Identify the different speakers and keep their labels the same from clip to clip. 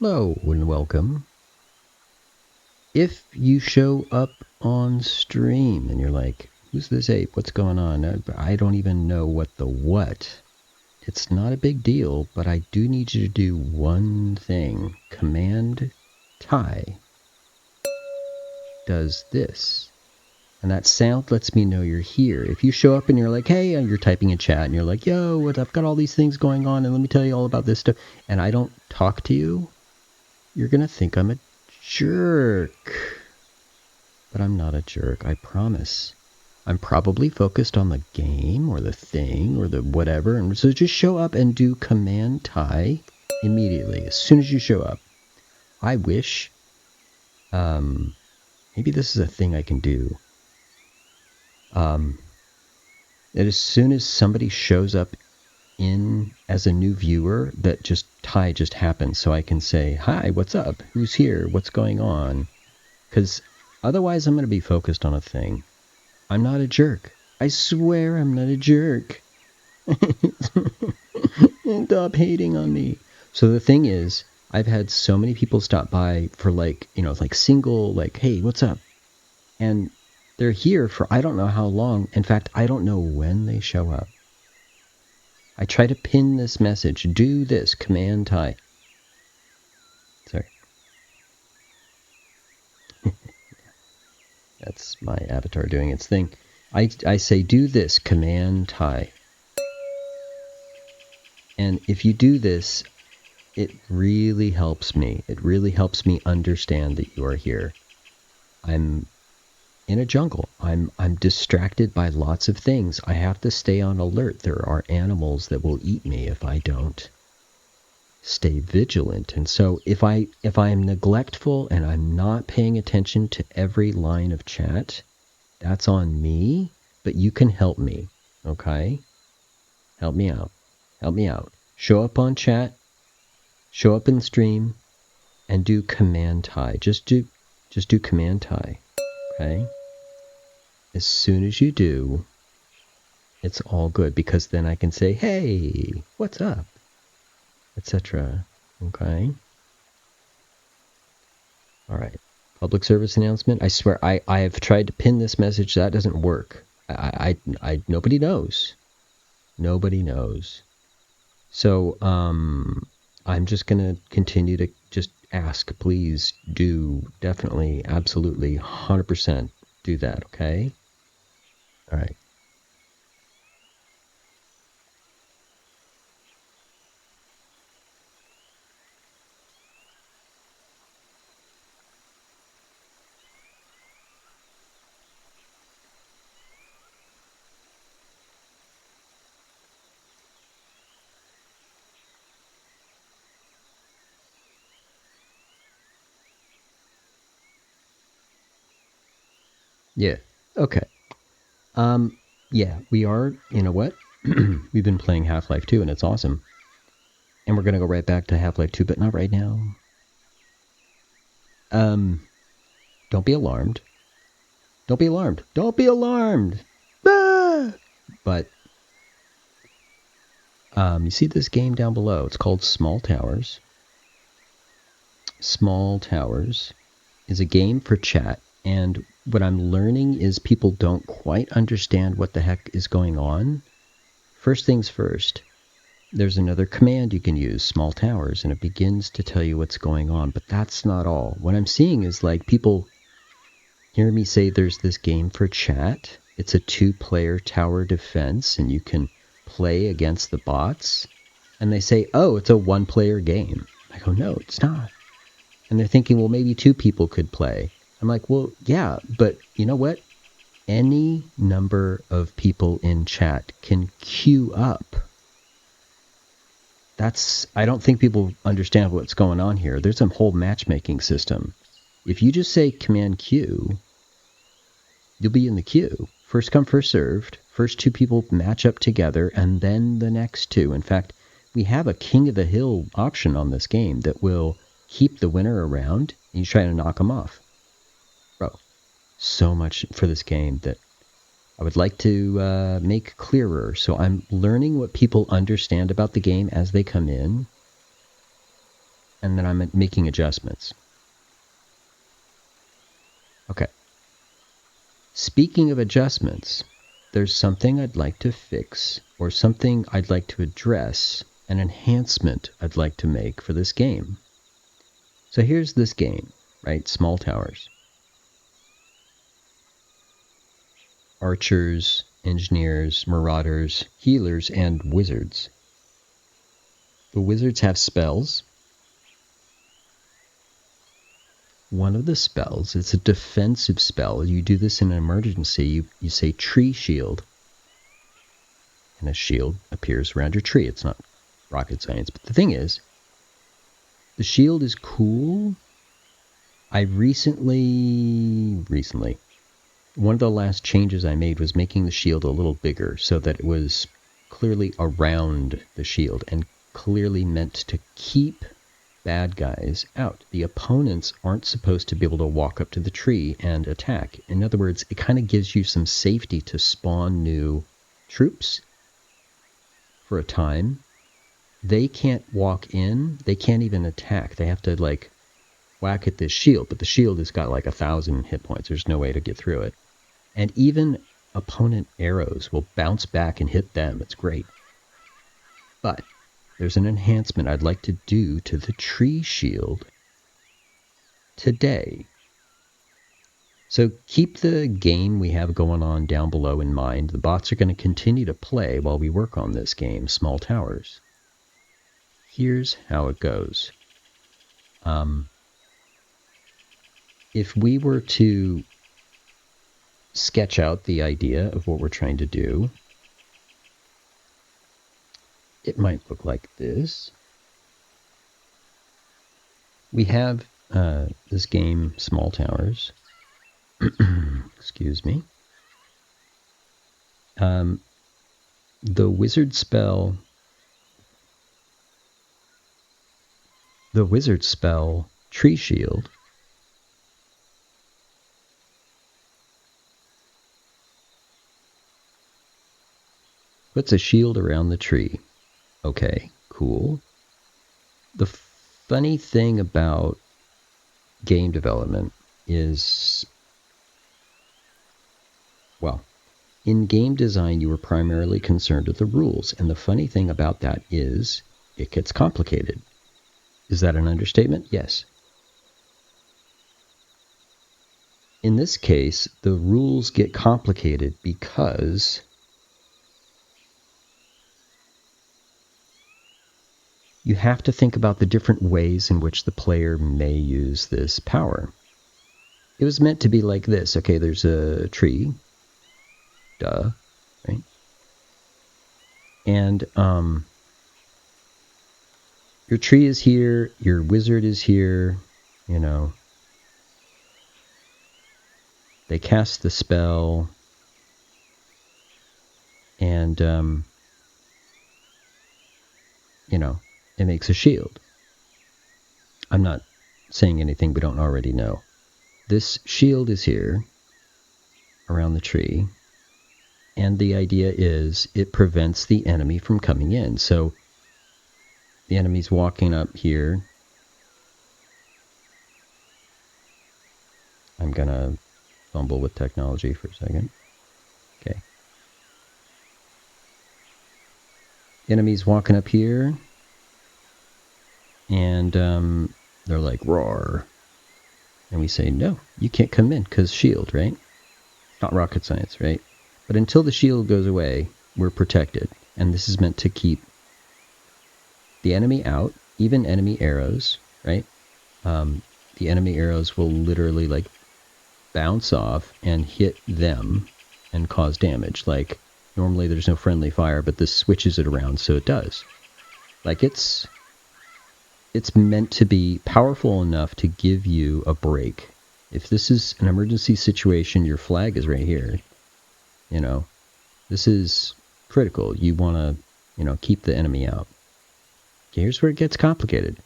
Speaker 1: Hello and welcome. If you show up on stream and you're like, who's this ape? What's going on? I don't even know what the what. It's not a big deal, but I do need you to do one thing. Command Ty does this. And that sound lets me know you're here. If you show up and you're like, hey, and you're typing in chat and you're like, yo, what, I've got all these things going on and let me tell you all about this stuff, and I don't talk to you, you're going to think I'm a jerk. But I'm not a jerk, I promise. I'm probably focused on the game or the thing or the whatever, and so just show up and do Command Ty immediately, as soon as you show up. I wish, maybe this is a thing I can do, that as soon as somebody shows up in as a new viewer, that just Ty just happens, so I can say, hi, what's up? Who's here? What's going on? Because otherwise I'm going to be focused on a thing. I'm not a jerk. I swear I'm not a jerk. Stop hating on me. So the thing is, I've had so many people stop by for like single, like, hey, what's up? And they're here for I don't know how long. In fact, I don't know when they show up. I try to pin this message. Do this. Command Ty. Sorry. That's my avatar doing its thing. I say, do this. Command Ty. And if you do this, it really helps me. It really helps me understand that you are here. I'm in a jungle. I'm distracted by lots of things. I have to stay on alert. There are animals that will eat me if I don't stay vigilant. And so if I am neglectful and I'm not paying attention to every line of chat, that's on me, but you can help me. Okay? Help me out. Help me out. Show up on chat. Show up in stream and do Command Ty. Just do Command Ty. Okay? As soon as you do, it's all good, because then I can say, hey, what's up? Etc. Okay? All right. Public service announcement. I swear, I have tried to pin this message. That doesn't work. Nobody knows. Nobody knows. So, I'm just going to continue to just ask. Please do, definitely, absolutely, 100% do that, okay? All right. Yeah. Okay. Yeah, we are, you know what? We've been playing Half-Life 2, and it's awesome. And we're going to go right back to Half-Life 2, but not right now. Don't be alarmed. Don't be alarmed. Don't be alarmed! Ah! But, you see this game down below. It's called Small Towers. Small Towers is a game for chat, and what I'm learning is people don't quite understand what the heck is going on. First things first, there's another command you can use, Small Towers, and it begins to tell you what's going on, but that's not all. What I'm seeing is like people hear me say there's this game for chat. It's a 2-player tower defense, and you can play against the bots. And they say, oh, it's a 1-player game. I go, no, it's not. And they're thinking, well, maybe 2 people could play. I'm like, well, yeah, but you know what? Any number of people in chat can queue up. I don't think people understand what's going on here. There's a whole matchmaking system. If you just say Command Q, you'll be in the queue. First come, first served. First 2 people match up together, and then the next 2. In fact, we have a King of the Hill option on this game that will keep the winner around, and you try to knock them off. Bro, so much for this game that I would like to make clearer. So I'm learning what people understand about the game as they come in. and then I'm making adjustments. Okay. Speaking of adjustments, there's something I'd like to fix, or something I'd like to address, an enhancement I'd like to make for this game. So here's this game, right? Small towers. Archers, engineers, marauders, healers, and wizards. The wizards have spells. One of the spells, it's a defensive spell. You do this in an emergency. You say tree shield, and a shield appears around your tree. It's not rocket science, but the thing is, the shield is cool. I recently, one of the last changes I made was making the shield a little bigger so that it was clearly around the shield and clearly meant to keep bad guys out. The opponents aren't supposed to be able to walk up to the tree and attack. In other words, it kind of gives you some safety to spawn new troops for a time. They can't walk in. They can't even attack. They have to like whack at this shield, but the shield has got like 1,000 hit points. There's no way to get through it. And even opponent arrows will bounce back and hit them. It's great. But there's an enhancement I'd like to do to the tree shield today. So keep the game we have going on down below in mind. The bots are going to continue to play while we work on this game, Small Towers. Here's how it goes. If we were to sketch out the idea of what we're trying to do, it might look like this. We have this game, Small Towers. Excuse me. The wizard spell Tree Shield puts a shield around the tree. Okay, cool. The funny thing about game development is, well, in game design, you were primarily concerned with the rules. And the funny thing about that is it gets complicated. Is that an understatement? Yes. In this case, the rules get complicated because you have to think about the different ways in which the player may use this power. It was meant to be like this. Okay, there's a tree. Duh. Right? And your tree is here. Your wizard is here. You know. They cast the spell. And, you know, it makes a shield. I'm not saying anything we don't already know. This shield is here around the tree, and the idea is it prevents the enemy from coming in. So the enemy's walking up here. I'm going to fumble with technology for a second. Okay. The enemy's walking up here, and they're like, roar. And we say, no, you can't come in because shield, right? Not rocket science, right? But until the shield goes away, we're protected. And this is meant to keep the enemy out, even enemy arrows, right? The enemy arrows will literally like bounce off and hit them and cause damage. Like normally there's no friendly fire, but this switches it around so it does. Like it's meant to be powerful enough to give you a break. If this is an emergency situation, your flag is right here. You know, this is critical. You want to, you know, keep the enemy out. Okay, here's where it gets complicated.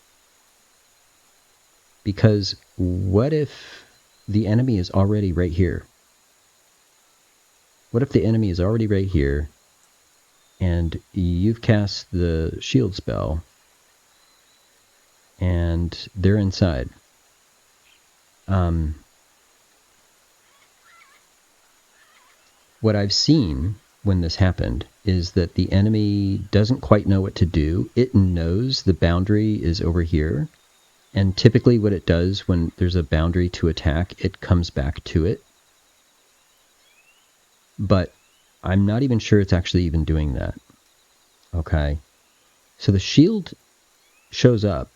Speaker 1: Because what if the enemy is already right here? What if the enemy is already right here and you've cast the shield spell and they're inside. What I've seen when this happened is that the enemy doesn't quite know what to do. It knows the boundary is over here, and typically what it does when there's a boundary to attack, it comes back to it. But I'm not even sure it's actually even doing that. Okay. So the shield shows up.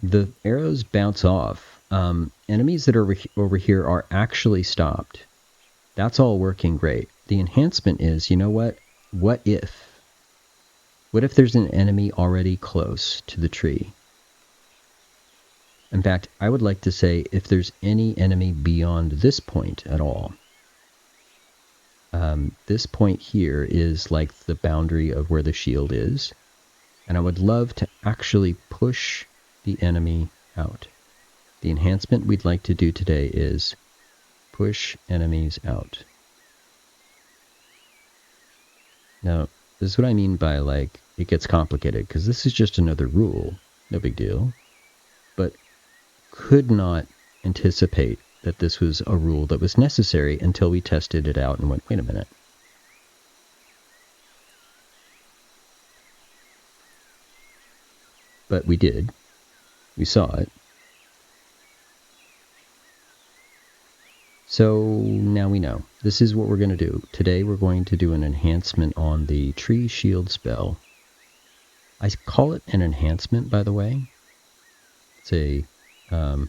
Speaker 1: The arrows bounce off. Enemies that are over here are actually stopped. That's all working great. The enhancement is, you know what? What if? What if there's an enemy already close to the tree? In fact, I would like to say if there's any enemy beyond this point at all. This point here is like the boundary of where the shield is. And I would love to actually push the enemy out. The enhancement we'd like to do today is push enemies out. Now, this is what I mean by, like, it gets complicated, because this is just another rule. No big deal. But could not anticipate that this was a rule that was necessary until we tested it out and went, wait a minute. But we did. We saw it. So now we know. This is what we're going to do. Today we're going to do an enhancement on the tree shield spell. I call it an enhancement, by the way. It's a, I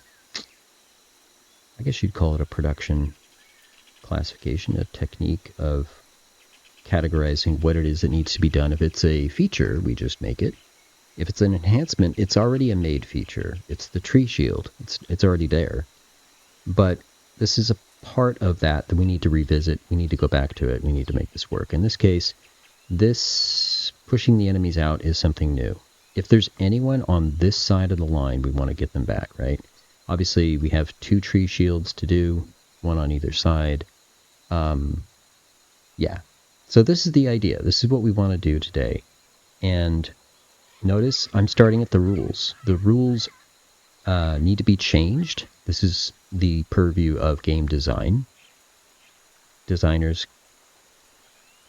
Speaker 1: guess you'd call it a production classification, a technique of categorizing what it is that needs to be done. If it's a feature, we just make it. If it's an enhancement, it's already a made feature. It's the tree shield. It's already there. But this is a part of that we need to revisit. We need to go back to it. We need to make this work. In this case, this pushing the enemies out is something new. If there's anyone on this side of the line, we want to get them back, right? Obviously, we have 2 tree shields to do, one on either side. Yeah. So this is the idea. This is what we want to do today. And notice I'm starting at the rules. The rules need to be changed. This is the purview of game design. Designers'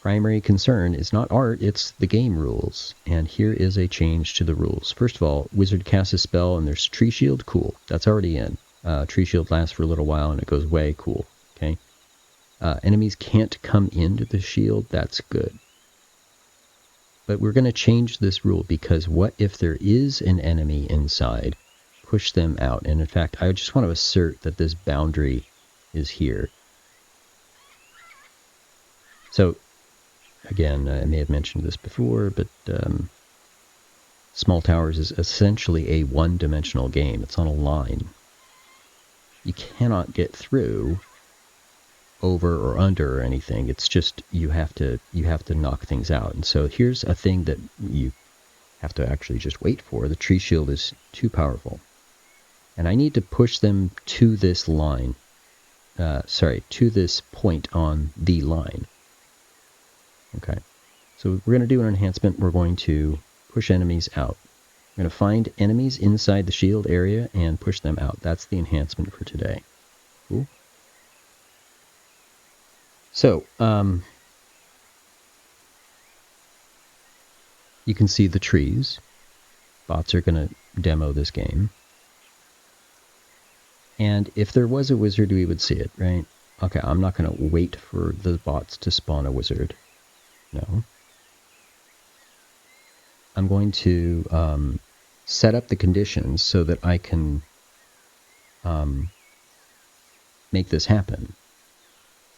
Speaker 1: primary concern is not art, it's the game rules. And here is a change to the rules. First of all, wizard casts a spell and there's tree shield, cool. That's already in. Tree shield lasts for a little while and it goes away, cool. Okay. Enemies can't come into the shield, that's good. But we're going to change this rule because what if there is an enemy inside? Push them out. And in fact, I just want to assert that this boundary is here. So, again, I may have mentioned this before, but Small Towers is essentially a one-dimensional game. It's on a line. You cannot get through over or under or anything. It's just you have to knock things out. And so here's a thing that you have to actually just wait for. The tree shield is too powerful. And I need to push them to this line. To this point on the line. Okay. So we're going to do an enhancement. We're going to push enemies out. We're going to find enemies inside the shield area and push them out. That's the enhancement for today. Cool. So, you can see the trees. Bots are going to demo this game. And if there was a wizard, we would see it, right? Okay, I'm not going to wait for the bots to spawn a wizard. No. I'm going to set up the conditions so that I can make this happen.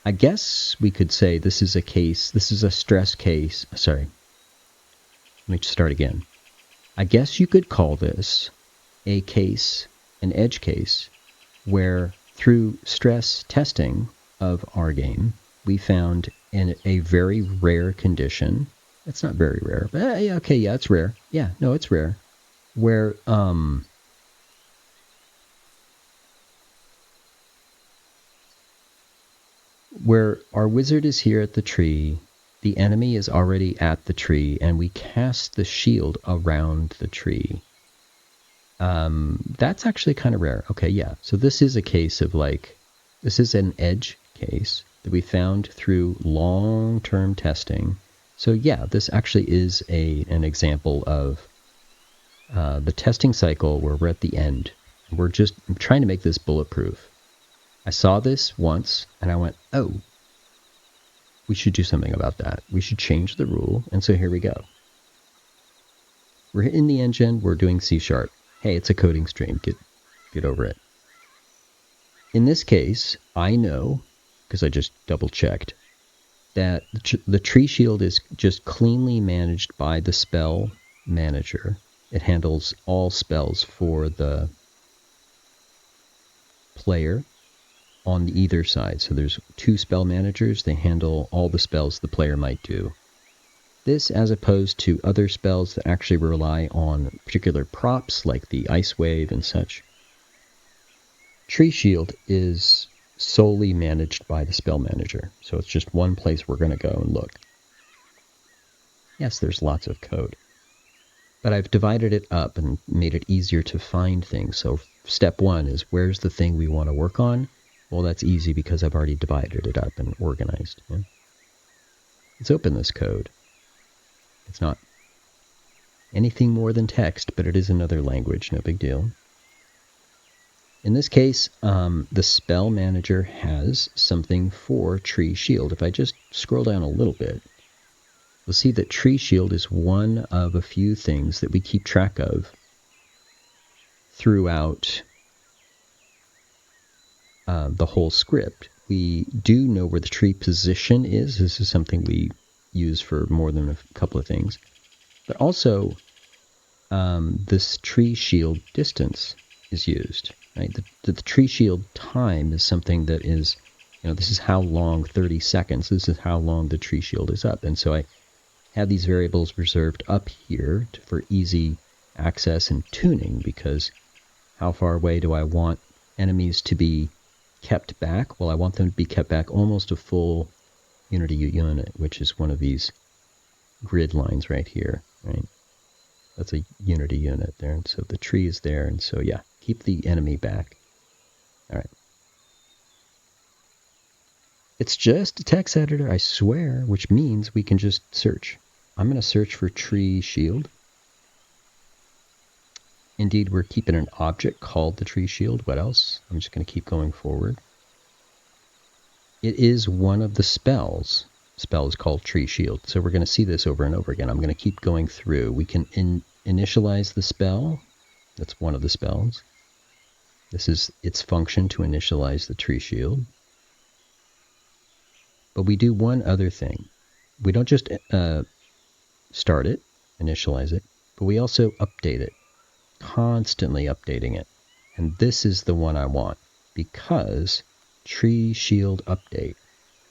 Speaker 1: I guess we could say this is a stress case. Sorry. Let me start again. I guess you could call this a case, an edge case, where through stress testing of our game, we found in a very rare condition. It's not very rare, but okay, yeah, it's rare. Yeah, no, it's rare. Where our wizard is here at the tree, the enemy is already at the tree, and we cast the shield around the tree. That's actually kind of rare. Okay, yeah. So this is a case of this is an edge case that we found through long-term testing. So yeah, this actually is an example of the testing cycle where we're at the end. We're just trying to make this bulletproof. I saw this once and I went, oh, we should do something about that. We should change the rule. And so here we go. We're in the engine. We're doing C#. Hey, it's a coding stream. Get over it. In this case, I know, because I just double checked, that the tree shield is just cleanly managed by the spell manager. It handles all spells for the player on either side. So there's 2 spell managers. They handle all the spells the player might do. This as opposed to other spells that actually rely on particular props like the Ice Wave and such. Tree Shield is solely managed by the spell manager. So it's just one place we're going to go and look. Yes, there's lots of code. But I've divided it up and made it easier to find things. So step 1 is where's the thing we want to work on? Well, that's easy because I've already divided it up and organized. Yeah? Let's open this code. It's not anything more than text, but it is another language, no big deal. In this case, the spell manager has something for Tree Shield. If I just scroll down a little bit, you'll see that Tree Shield is one of a few things that we keep track of throughout the whole script. We do know where the tree position is. This is something we use for more than a couple of things. But also, this tree shield distance is used. Right? The tree shield time is something that is, this is how long 30 seconds. This is how long the tree shield is up. And so I have these variables reserved up here for easy access and tuning, because how far away do I want enemies to be kept back? Well, I want them to be kept back almost a full unity unit, which is one of these grid lines right here, right? That's a unity unit there, and so the tree is there, and so yeah, keep the enemy back. All right. It's just a text editor, I swear, which means we can just search. I'm going to search for tree shield. Indeed, we're keeping an object called the tree shield. What else? I'm just going to keep going forward. It is one of the spells. Spell is called tree shield. So we're going to see this over and over again. I'm going to keep going through. We can initialize the spell. That's one of the spells. This is its function to initialize the tree shield. But we do one other thing. We don't just start it, initialize it, but we also update it. Constantly updating it. And this is the one I want, because tree shield update.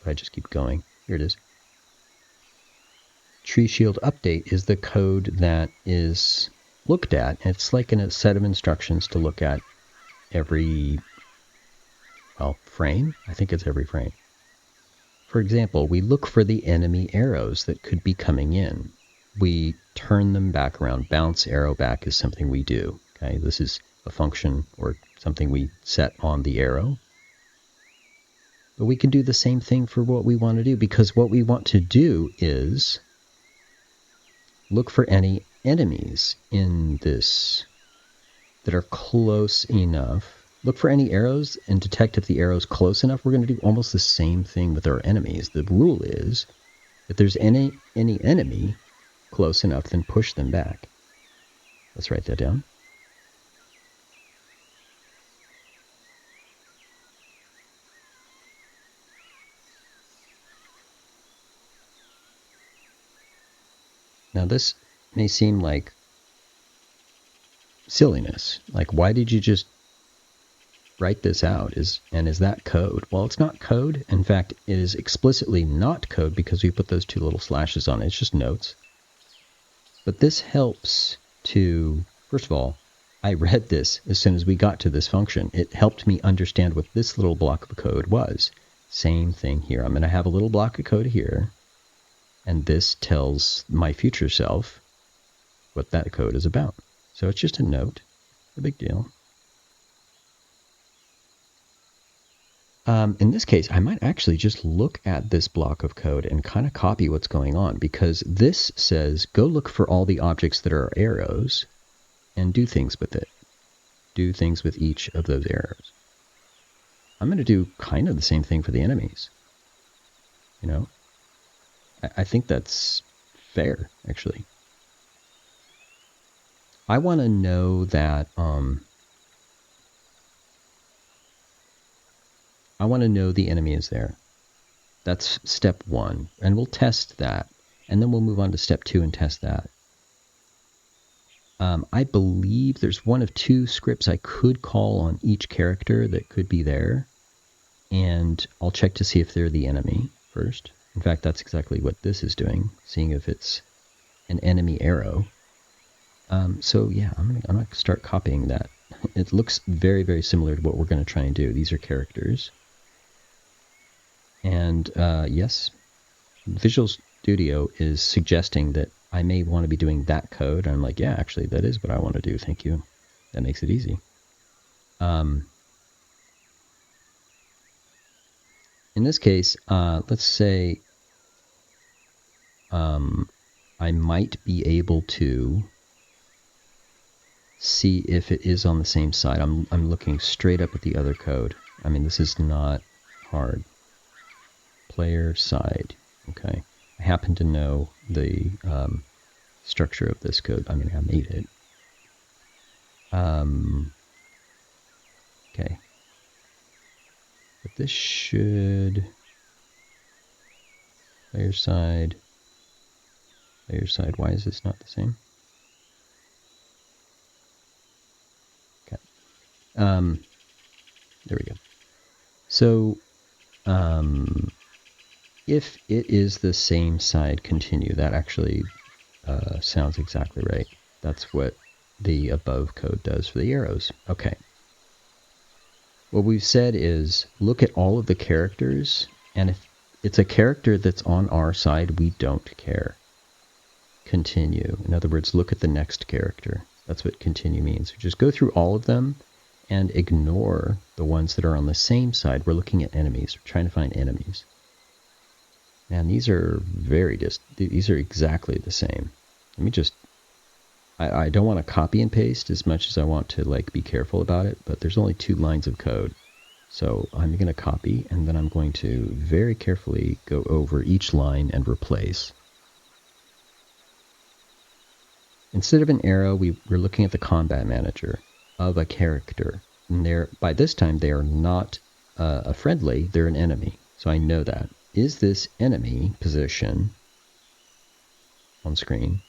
Speaker 1: If I just keep going, here it is. Tree shield update is the code that is looked at. It's like in a set of instructions to look at every, frame. I think it's every frame. For example, we look for the enemy arrows that could be coming in. We turn them back around. Bounce arrow back is something we do. Okay, this is a function or something we set on the arrow. But we can do the same thing for what we want to do, because what we want to do is look for any enemies in this that are close enough. Look for any arrows and detect if the arrow's close enough. We're going to do almost the same thing with our enemies. The rule is, if there's any enemy close enough, then push them back. Let's write that down. Now this may seem like silliness. Like, why did you just write this out? Is that code? Well, it's not code. In fact, it is explicitly not code because we put those 2 little slashes on it. It's just notes. But this helps to, first of all, I read this as soon as we got to this function. It helped me understand what this little block of code was. Same thing here. I'm going to have a little block of code here, and this tells my future self what that code is about. So it's just a note. No big deal. In this case, I might actually just look at this block of code and kind of copy what's going on, because this says go look for all the objects that are arrows and do things with it. Do things with each of those arrows. I'm going to do kind of the same thing for the enemies. You know, I think that's fair, actually. I want to know that, I want to know the enemy is there. That's step 1, and we'll test that. And then we'll move on to step 2 and test that. I believe there's one of 2 scripts I could call on each character that could be there. And I'll check to see if they're the enemy first. In fact, that's exactly what this is doing, seeing if it's an enemy arrow. So yeah, I'm gonna start copying that. It looks very, very similar to what we're going to try and do. These are characters. And yes, Visual Studio is suggesting that I may want to be doing that code. I'm like, yeah, actually, that is what I want to do. Thank you. That makes it easy. In this case, let's say I might be able to see if it is on the same side. I'm looking straight up at the other code. I mean, this is not hard. Player side. Okay. I happen to know the structure of this code. I mean, I made it. Okay. But this should... Player side. Player side. Why is this not the same? Okay. There we go. So, if it is the same side, continue. That actually sounds exactly right. That's what the above code does for the arrows. Okay. What we've said is look at all of the characters, and if it's a character that's on our side, we don't care. Continue. In other words, look at the next character. That's what continue means. Just go through all of them and ignore the ones that are on the same side. We're looking at enemies. We're trying to find enemies. Man, these are these are exactly the same. Let me just... I don't want to copy and paste as much as I want to like be careful about it, but there's only 2 lines of code. So I'm going to copy, and then I'm going to very carefully go over each line and replace. Instead of an arrow, we're looking at the combat manager of a character. And by this time, they are not a friendly, they're an enemy. So I know that. Is this enemy position on screen?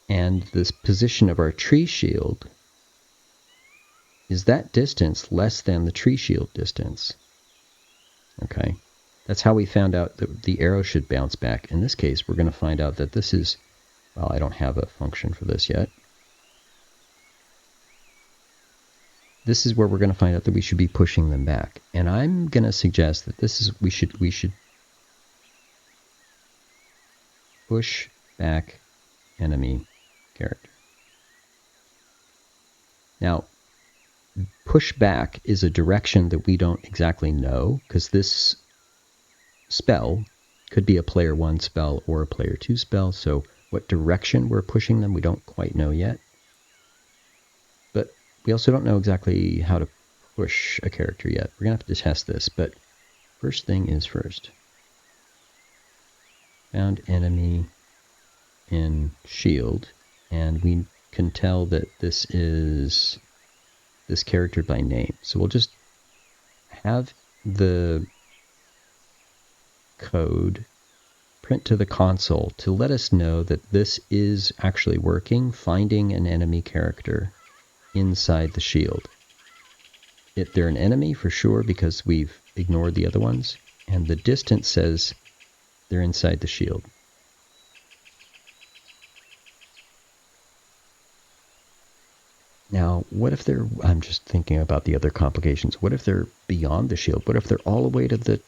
Speaker 1: And this position of our tree shield, is that distance less than the tree shield distance? Okay. That's how we found out that the arrow should bounce back. In this case, we're going to find out that this is... Well, I don't have a function for this yet. This is where we're going to find out that we should be pushing them back. And I'm going to suggest that this is... We should push back enemy character. Now, push back is a direction that we don't exactly know, because this spell could be a player 1 spell or a player 2 spell, so what direction we're pushing them we don't quite know yet. But we also don't know exactly how to push a character yet. We're going to have to test this, but first thing is first. Found enemy in shield, and we can tell that this is this character by name. So we'll just have the code print to the console to let us know that this is actually working, finding an enemy character inside the shield. They're an enemy for sure because we've ignored the other ones, and the distance says they're inside the shield. Now, what if they're... I'm just thinking about the other complications. What if they're beyond the shield? What if they're all the way to the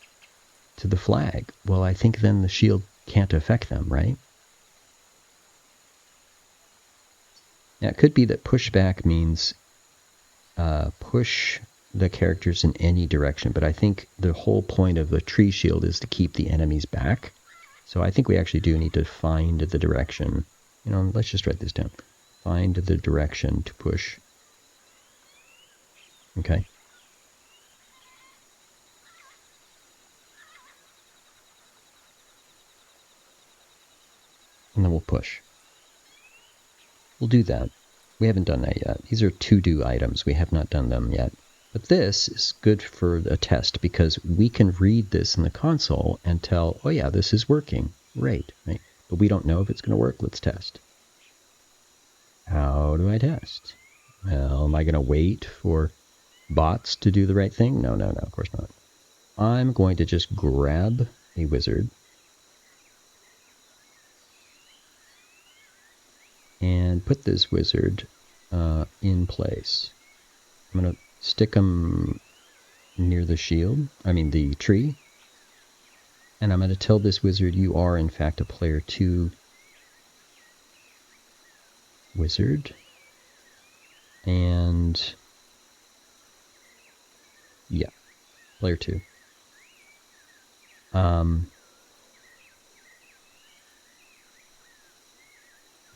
Speaker 1: flag? Well, I think then the shield can't affect them, right? Now, it could be that pushback means push the characters in any direction, but I think the whole point of the tree shield is to keep the enemies back. So I think we actually do need to find the direction. You know, let's just write this down. Find the direction to push. Okay. And then we'll push. We'll do that. We haven't done that yet. These are to-do items. We have not done them yet. But this is good for a test because we can read this in the console and tell, oh yeah, this is working. Great, right? But we don't know if it's going to work. Let's test. How do I test? Well, am I going to wait for bots to do the right thing? No, of course not. I'm going to just grab a wizard and put this wizard in place. I'm going to stick him near the shield, the tree. And I'm going to tell this wizard you are in fact a player 2 wizard. And yeah, player 2.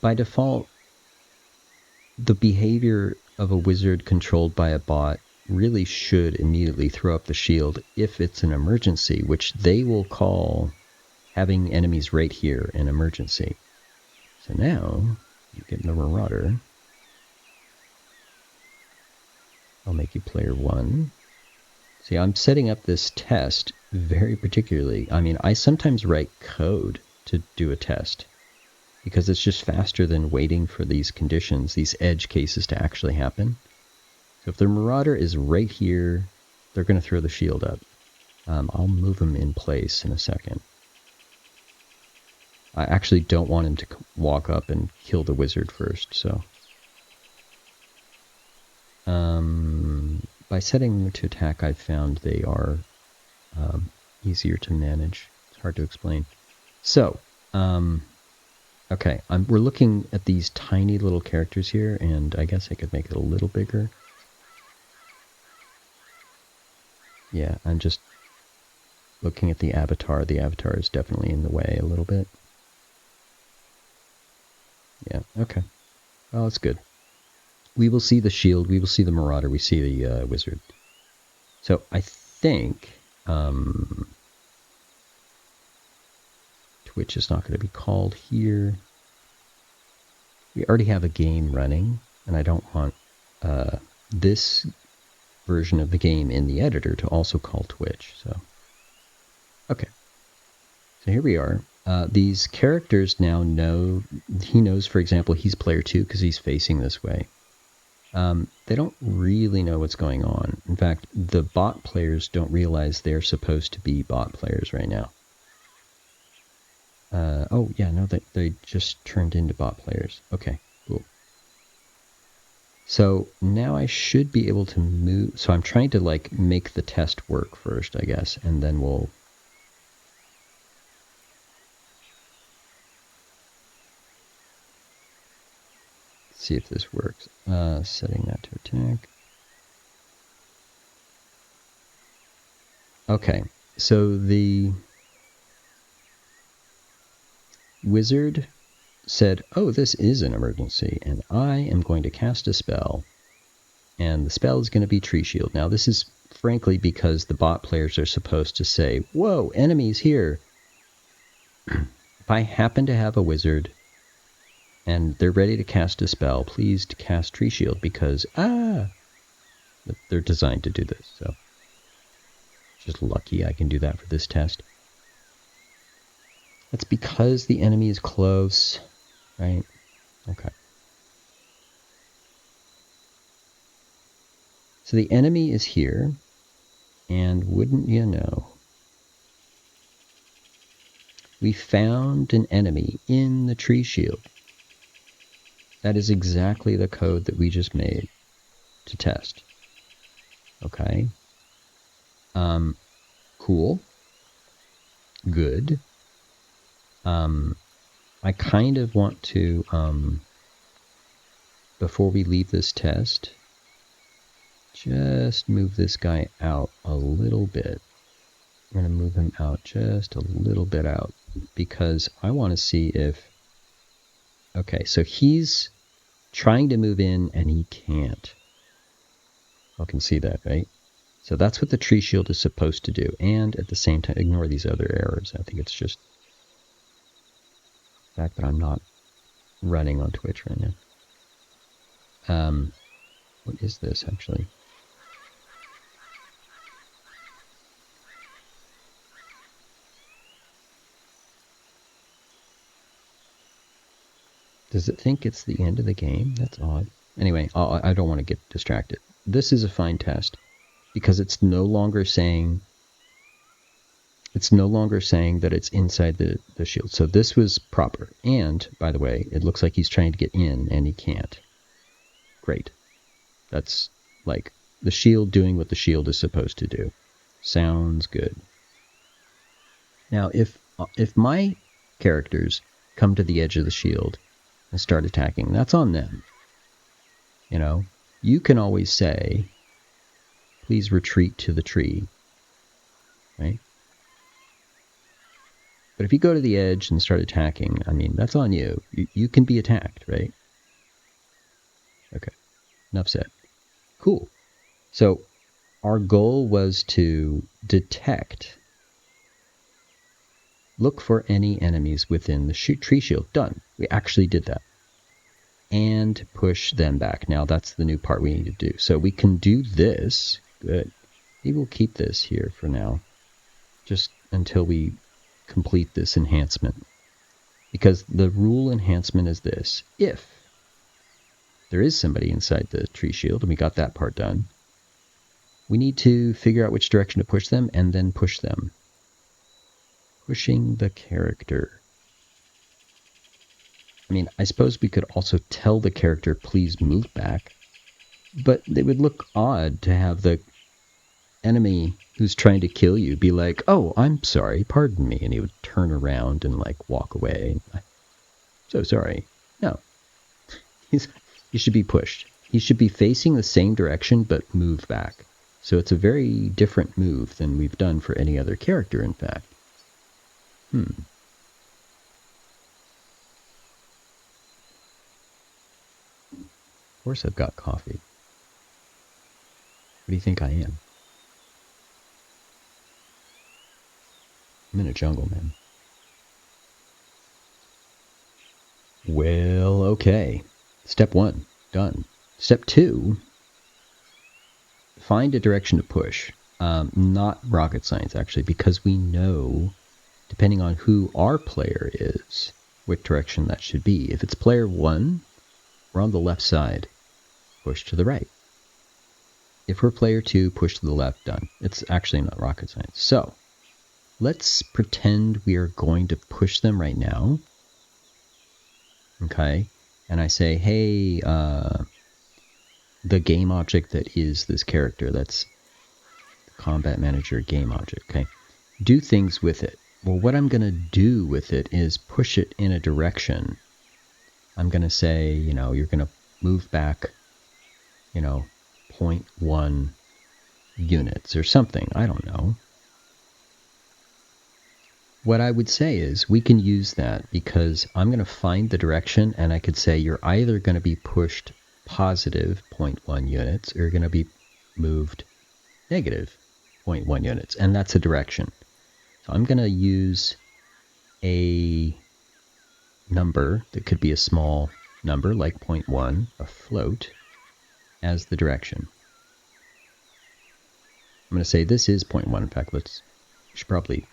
Speaker 1: By default, the behavior of a wizard controlled by a bot really should immediately throw up the shield if it's an emergency, which they will call having enemies right here an emergency. So now, you get the Marauder. I'll make you player 1. See, I'm setting up this test very particularly. I sometimes write code to do a test because it's just faster than waiting for these conditions, these edge cases to actually happen. So if the Marauder is right here, they're going to throw the shield up. I'll move him in place in a second. I actually don't want him to walk up and kill the wizard first, so. By setting them to attack, I've found they are easier to manage. It's hard to explain. So, okay, we're looking at these tiny little characters here, and I guess I could make it a little bigger. Yeah, I'm just looking at the avatar. The avatar is definitely in the way a little bit. Yeah, okay. Well, that's good. We will see the shield, we will see the Marauder, we see the wizard. So I think Twitch is not going to be called here. We already have a game running, and I don't want this version of the game in the editor to also call Twitch. So, okay. So here we are. These characters now know, he knows, for example, he's player 2 because he's facing this way. They don't really know what's going on. In fact, the bot players don't realize they're supposed to be bot players right now. Oh, yeah, no, they just turned into bot players. Okay, cool. So now I should be able to move. So I'm trying to, make the test work first, I guess, and then we'll... see if this works. Setting that to attack. Okay, so the wizard said, oh, this is an emergency, and I am going to cast a spell, and the spell is going to be Tree Shield. Now, this is frankly because the bot players are supposed to say, whoa, enemies here. If I happen to have a wizard and they're ready to cast a spell, please cast Tree Shield because, they're designed to do this, so just lucky I can do that for this test. That's because the enemy is close, right? Okay. So the enemy is here, and wouldn't you know, we found an enemy in the Tree Shield. That is exactly the code that we just made to test. Okay. Cool. Good. I kind of want to, before we leave this test, just move this guy out a little bit. I'm going to move him out just a little bit out because I want to see if... Okay, so he's trying to move in and he can't. I can see that, right? So that's what the tree shield is supposed to do. And at the same time, ignore these other errors. I think it's just the fact that I'm not running on Twitch right now. What is this, actually? Does it think it's the end of the game? That's odd. Anyway, I don't want to get distracted. This is a fine test because it's no longer saying that it's inside the shield. So this was proper. And, by the way, it looks like he's trying to get in and he can't. Great. That's like the shield doing what the shield is supposed to do. Sounds good. Now, if my characters come to the edge of the shield and start attacking, that's on them. You know, you can always say, please retreat to the tree, right? But if you go to the edge and start attacking, I mean, that's on you. You can be attacked, right? Okay, enough said. Cool. So our goal was to detect, look for any enemies within the tree shield. Done. We actually did that. And push them back. Now that's the new part we need to do. So we can do this. Good. Maybe we'll keep this here for now. Just until we complete this enhancement. Because the rule enhancement is this. If there is somebody inside the tree shield, and we got that part done, we need to figure out which direction to push them and then push them. Pushing the character. I mean, I suppose we could also tell the character, please move back. But it would look odd to have the enemy who's trying to kill you be like, oh, I'm sorry, pardon me. And he would turn around and like walk away. So sorry. No. He should be pushed. He should be facing the same direction but move back. So it's a very different move than we've done for any other character, in fact. Of course I've got coffee. What do you think I am? I'm in a jungle, man. Well, okay. Step 1, done. Step 2, find a direction to push. Not rocket science, actually, because we know, depending on who our player is, what direction that should be. If it's player 1, we're on the left side. Push to the right. If we're player 2, push to the left, done. It's actually not rocket science. So, let's pretend we are going to push them right now. Okay? And I say, hey, the game object that is this character, that's the combat manager game object, okay? Do things with it. Well, what I'm going to do with it is push it in a direction. I'm going to say, you know, you're going to move back, you know, 0.1 units or something. I don't know. What I would say is we can use that because I'm going to find the direction and I could say you're either going to be pushed positive 0.1 units or you're going to be moved negative 0.1 units. And that's a direction. So I'm going to use a number that could be a small number like 0.1, a float, as the direction. I'm going to say this is 0.1. In fact, should probably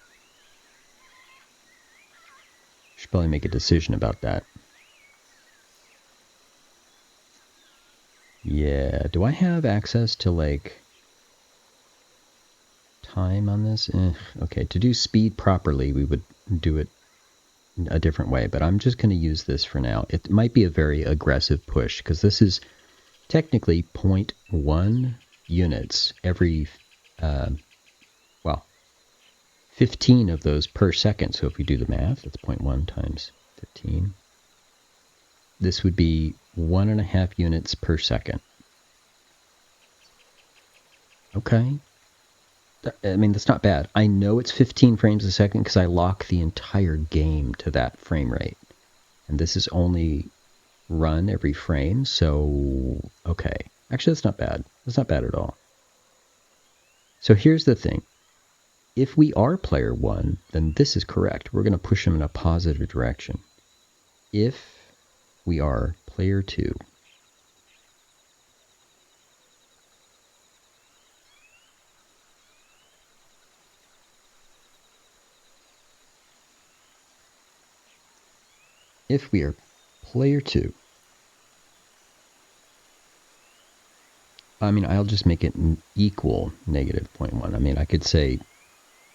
Speaker 1: make a decision about that. Yeah, do I have access to like time on this? Okay, to do speed properly, we would do it a different way, but I'm just going to use this for now. It might be a very aggressive push because this is technically 0.1 units every, 15 of those per second. So if we do the math, that's 0.1 times 15. this would be 1.5 units per second. Okay. I mean, that's not bad. I know it's 15 frames a second because I lock the entire game to that frame rate. And this is only run every frame, so okay. Actually, that's not bad. That's not bad at all. So here's the thing. If we are player 1, then this is correct. We're going to push them in a positive direction. If we are player 2, if we are player 2, I mean, I'll just make it equal negative 0.1. I mean, I could say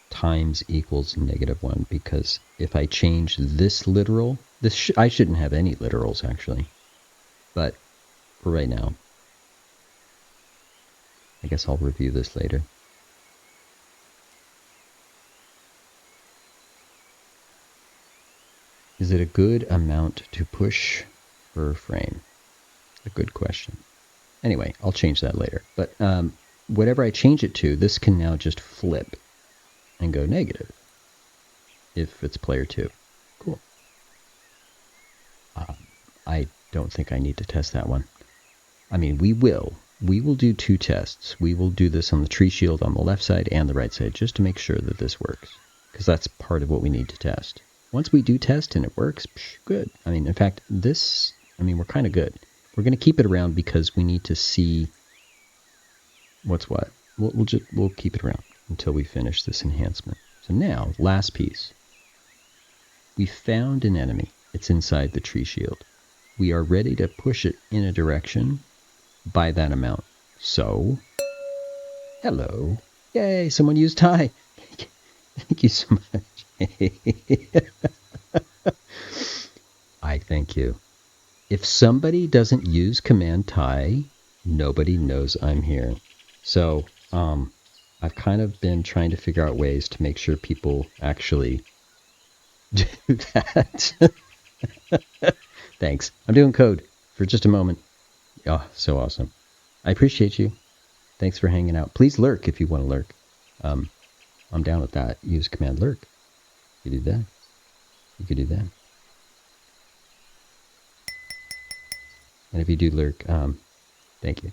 Speaker 1: times equals negative 1 because if I change this literal, I shouldn't have any literals actually. But for right now, I guess I'll review this later. Is it a good amount to push per frame? A good question. Anyway, I'll change that later. But whatever I change it to, this can now just flip and go negative if it's player 2. Cool. I don't think I need to test that one. I mean, we will. We will do 2 tests. We will do this on the tree shield on the left side and the right side just to make sure that this works. Because that's part of what we need to test. Once we do test and it works, good. I mean, in fact, we're kind of good. We're going to keep it around because we need to see what's what. We'll keep it around until we finish this enhancement. So now, last piece. We found an enemy. It's inside the tree shield. We are ready to push it in a direction by that amount. So, hello. Yay, someone used tie. Thank you so much. I thank you. If somebody doesn't use command tie, nobody knows I'm here. So, I've kind of been trying to figure out ways to make sure people actually do that. Thanks. I'm doing code for just a moment. Oh, so awesome. I appreciate you. Thanks for hanging out. Please lurk if you want to lurk. I'm down with that. Use command lurk. You do that. You could do that. And if you do lurk, thank you.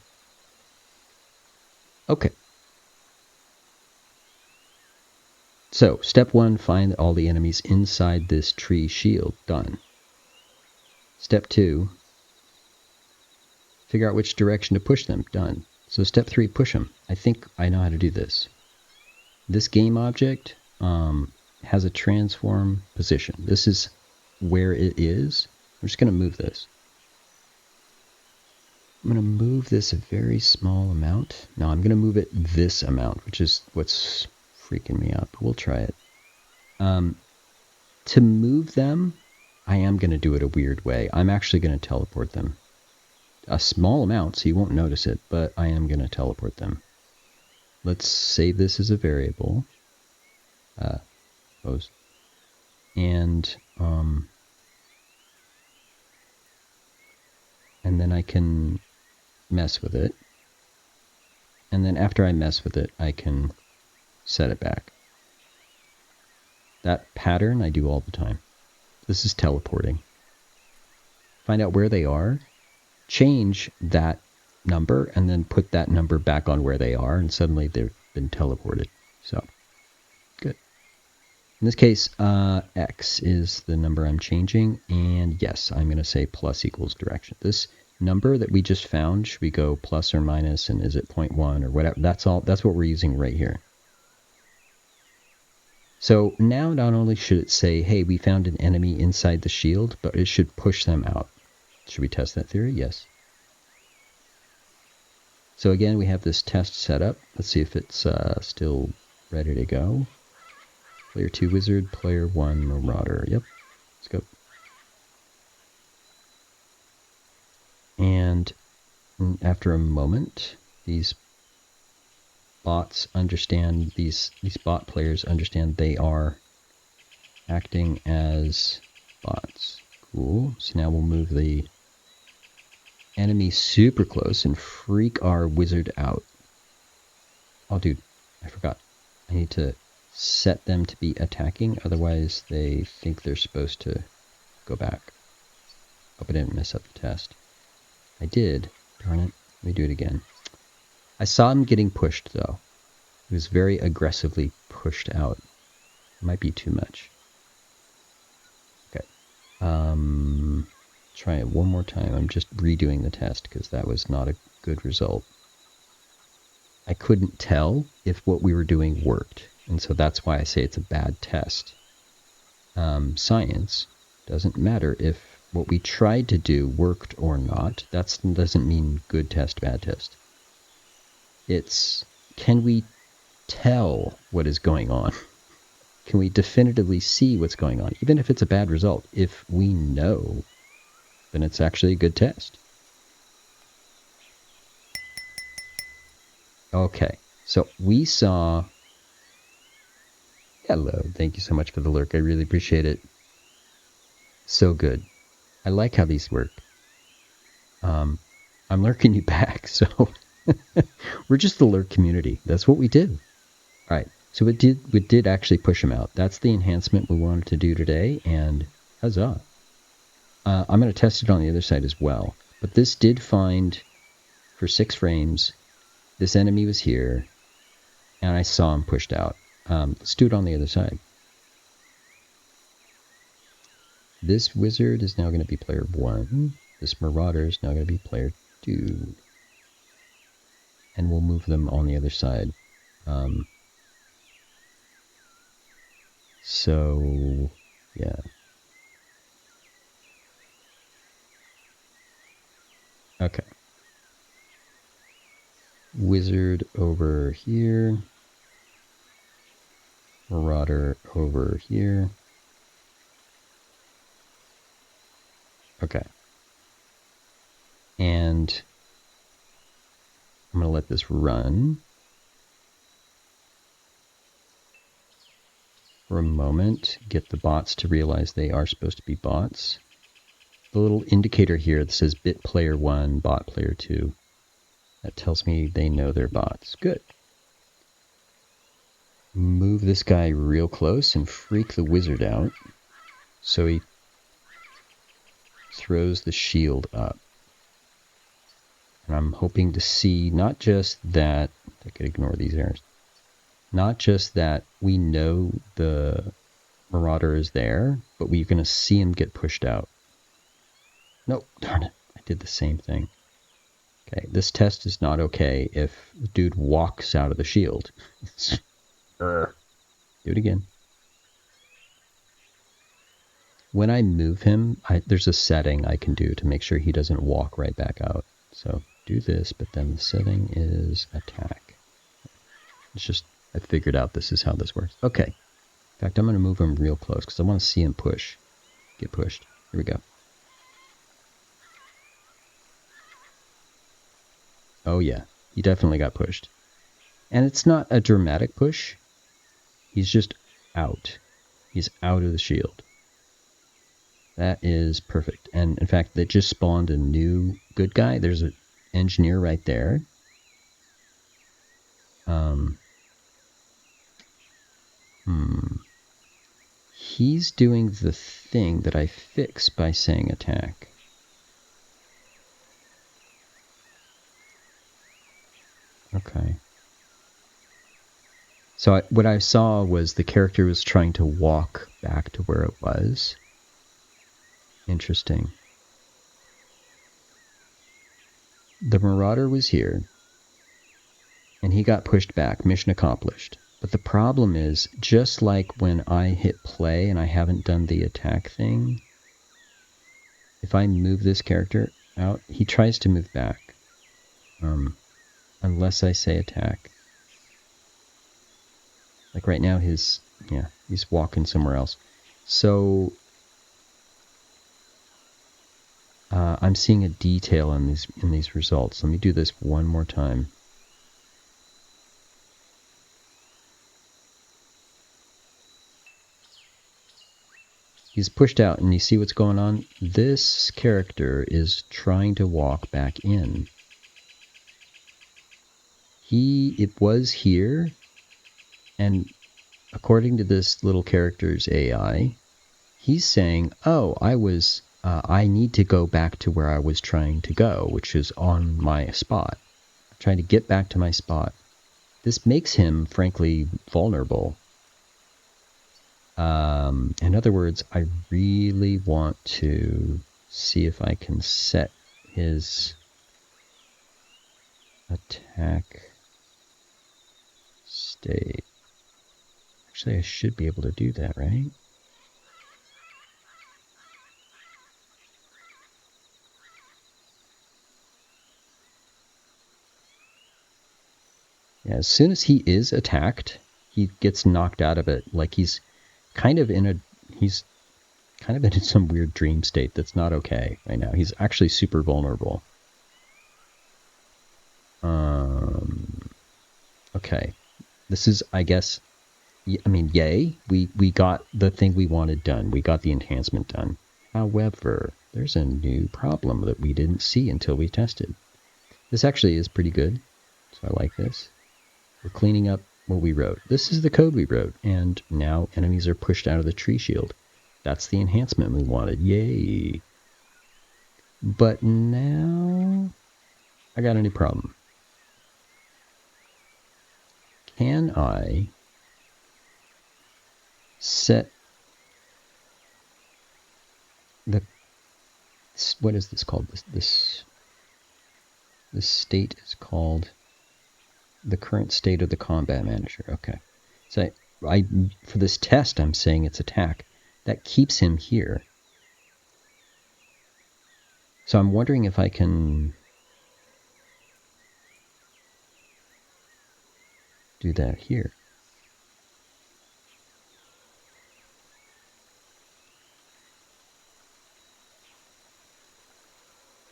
Speaker 1: Okay. So, step 1, find all the enemies inside this tree shield. Done. Step 2, figure out which direction to push them. Done. So step 3, push them. I think I know how to do this. This game object has a transform position. This is where it is. I'm just going to move this. I'm going to move this a very small amount. No, I'm going to move it this amount, which is what's freaking me out. But we'll try it. To move them, I am going to do it a weird way. I'm actually going to teleport them. A small amount, so you won't notice it, but I am going to teleport them. Let's save this as a variable. Suppose. And then I can mess with it. And then after I mess with it, I can set it back. That pattern I do all the time. This is teleporting. Find out where they are, change that number, and then put that number back on where they are, and suddenly they've been teleported. So, good. In this case, X is the number I'm changing, and yes, I'm going to say plus equals direction. This number that we just found, should we go plus or minus, and is it 0.1 or whatever? That's what we're using right here. So now not only should it say, hey, we found an enemy inside the shield, but it should push them out. Should we test that theory? Yes. So again, we have this test set up. Let's see if it's still ready to go. Player 2 wizard, player 1 marauder. Yep, let's go. And after a moment, these bots understand, these bot players understand they are acting as bots. Cool. So now we'll move the enemy super close and freak our wizard out. Oh, dude, I forgot. I need to set them to be attacking, otherwise they think they're supposed to go back. Hope I didn't mess up the test. I did. Darn it. Let me do it again. I saw him getting pushed, though. He was very aggressively pushed out. Might be too much. Okay. Try it one more time. I'm just redoing the test because that was not a good result. I couldn't tell if what we were doing worked, and so that's why I say it's a bad test. Science doesn't matter if what we tried to do worked or not. That doesn't mean good test, bad test. It's, can we tell what is going on? Can we definitively see what's going on? Even if it's a bad result, if we know, then it's actually a good test. Okay, so we saw... Hello, thank you so much for the lurk. I really appreciate it. So good. I like how these work. I'm lurking you back, so we're just the lurk community. That's what we do. All right, so it did actually push him out. That's the enhancement we wanted to do today, and huzzah. I'm going to test it on the other side as well. But this did find, for 6 frames, this enemy was here, and I saw him pushed out. Let's do it on the other side. This wizard is now going to be player 1. This marauder is now going to be player 2. And we'll move them on the other side. So, yeah. Okay. Wizard over here. Marauder over here. Okay. And I'm going to let this run for a moment, get the bots to realize they are supposed to be bots. The little indicator here that says bit player 1, bot player 2, that tells me they know they're bots. Good. Move this guy real close and freak the wizard out so he throws the shield up. And I'm hoping to see not just that, I could ignore these errors, not just that we know the marauder is there, but we're going to see him get pushed out. Nope, darn it, I did the same thing. Okay, this test is not okay if the dude walks out of the shield. Do it again. When I move him, there's a setting I can do to make sure he doesn't walk right back out. So do this, but then the setting is attack. It's just, I figured out this is how this works. Okay. In fact, I'm going to move him real close because I want to see him push. Get pushed. Here we go. Oh yeah, he definitely got pushed. And it's not a dramatic push. He's just out. He's out of the shield. That is perfect. And in fact, they just spawned a new good guy. There's an engineer right there. He's doing the thing that I fix by saying attack. Okay. So what I saw was the character was trying to walk back to where it was. Interesting. The marauder was here, and he got pushed back. Mission accomplished. But the problem is, just like when I hit play and I haven't done the attack thing, if I move this character out, he tries to move back. Unless I say attack. Like right now, he's walking somewhere else. So I'm seeing a detail in these results. Let me do this one more time. He's pushed out, and you see what's going on? This character is trying to walk back in. It was here, and according to this little character's AI, he's saying, oh, I need to go back to where I was trying to go, which is on my spot. I'm trying to get back to my spot. This makes him, frankly, vulnerable. In other words, I really want to see if I can set his attack state. Actually, I should be able to do that, right? Yeah, as soon as he is attacked, he gets knocked out of it. Like he's kind of in some weird dream state that's not okay right now. He's actually super vulnerable. Okay. This is, I guess, yay. We got the thing we wanted done. We got the enhancement done. However, there's a new problem that we didn't see until we tested. This actually is pretty good, so I like this. We're cleaning up what we wrote. This is the code we wrote, and now enemies are pushed out of the tree shield. That's the enhancement we wanted. Yay! But now I got a new problem. Can I set what is this called? This state is called the current state of the combat manager. Okay. So I for this test, I'm saying it's attack. That keeps him here. So I'm wondering if I can do that here.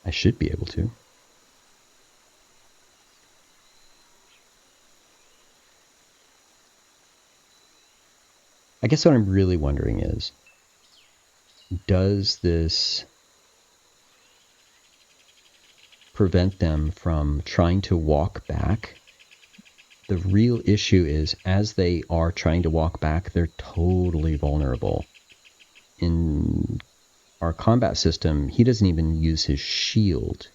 Speaker 1: I should be able to. I guess what I'm really wondering is, does this prevent them from trying to walk back? The real issue is, as they are trying to walk back, they're totally vulnerable. In our combat system, he doesn't even use his shield.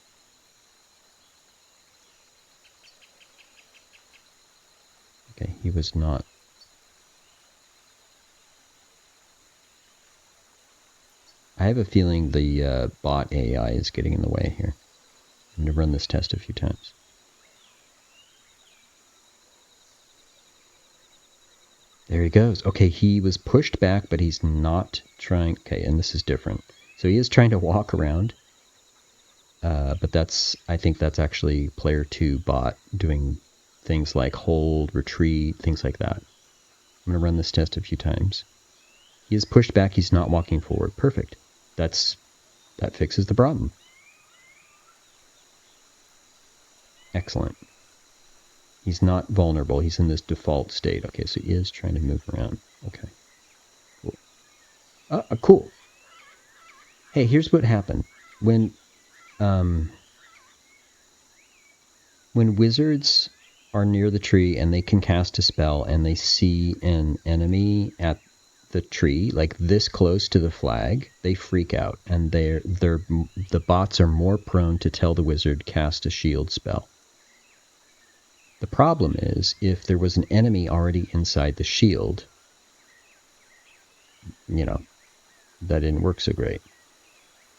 Speaker 1: Okay, he was not. I have a feeling the bot AI is getting in the way here. I'm going to run this test a few times. There he goes. Okay, he was pushed back, but he's not trying. Okay, and this is different. So he is trying to walk around, but I think that's actually player 2 bot doing things like hold, retreat, things like that. I'm going to run this test a few times. He is pushed back, he's not walking forward. Perfect. That fixes the problem. Excellent. He's not vulnerable. He's in this default state. Okay, so he is trying to move around. Okay. Cool. Cool. Hey, here's what happened. When wizards are near the tree and they can cast a spell and they see an enemy at the tree, like this close to the flag, they freak out, and the bots are more prone to tell the wizard cast a shield spell. The problem is, if there was an enemy already inside the shield, that didn't work so great.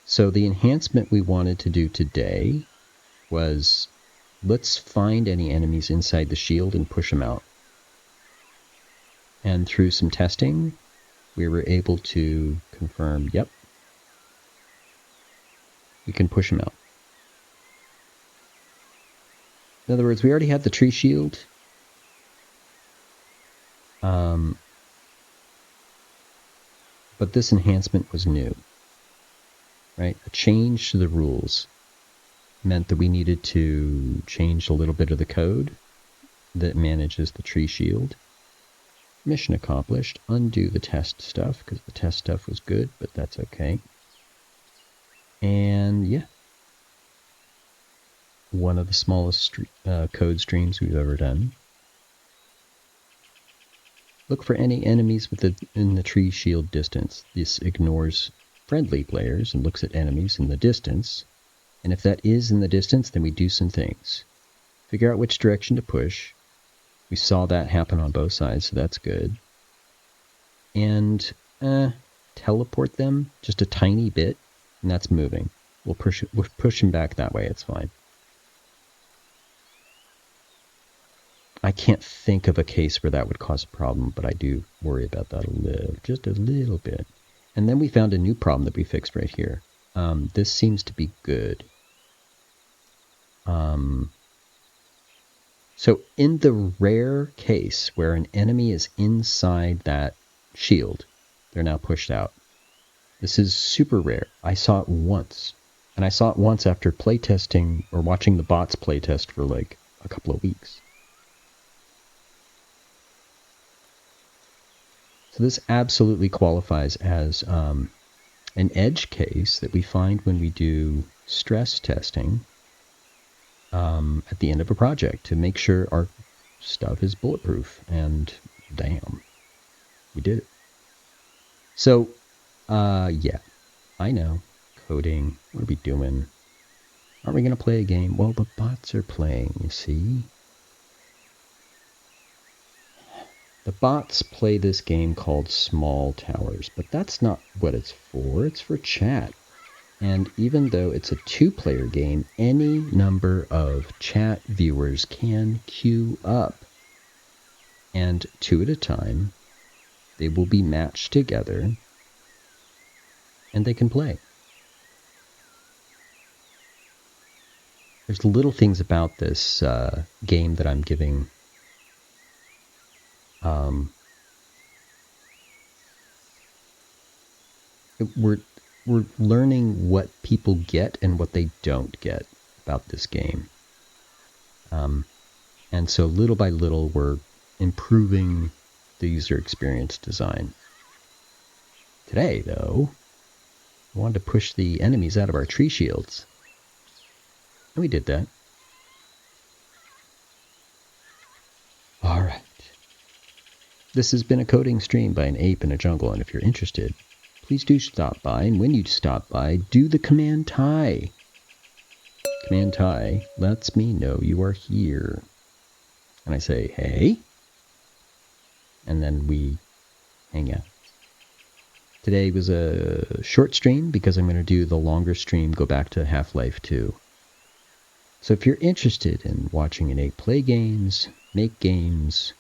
Speaker 1: So the enhancement we wanted to do today was, let's find any enemies inside the shield and push them out. And through some testing, we were able to confirm, yep, we can push them out. In other words, we already had the tree shield. But this enhancement was new, right? A change to the rules meant that we needed to change a little bit of the code that manages the tree shield. mission accomplished. Undo the test stuff, because the test stuff was good, but that's okay. And yeah, one of the smallest code streams we've ever done. Look for any enemies in the tree shield distance. This ignores friendly players and looks at enemies in the distance. And if that is in the distance, then we do some things. Figure out which direction to push. We saw that happen on both sides, so that's good. And teleport them just a tiny bit, and that's moving. We'll push them back that way, it's fine. I can't think of a case where that would cause a problem, but I do worry about that just a little bit. And then we found a new problem that we fixed right here. This seems to be good. So in the rare case where an enemy is inside that shield, they're now pushed out. This is super rare. I saw it once. And I saw it once after playtesting or watching the bots playtest for like a couple of weeks. So this absolutely qualifies as an edge case that we find when we do stress testing at the end of a project to make sure our stuff is bulletproof. And damn, we did it. So, yeah, I know. Coding. What are we doing? Aren't we going to play a game? Well, the bots are playing, you see. The bots play this game called Small Towers, but that's not what it's for. It's for chat. And even though it's a two-player game, any number of chat viewers can queue up. And two at a time, they will be matched together, and they can play. There's little things about this game that I'm giving we're learning what people get and what they don't get about this game. And so little by little, we're improving the user experience design. Today, though, I wanted to push the enemies out of our tree shields. And we did that. All right. This has been a coding stream by an ape in a jungle, and if you're interested, please do stop by, and when you stop by, do the command tie. Command tie lets me know you are here. And I say, hey, and then we hang out. Today was a short stream because I'm going to do the longer stream, go back to Half-Life 2. So if you're interested in watching an ape play games, make games,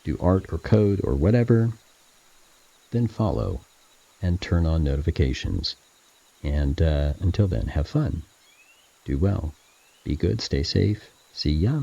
Speaker 1: do art or code or whatever, then follow and turn on notifications. And until then, have fun. Do well. Be good. Stay safe. See ya.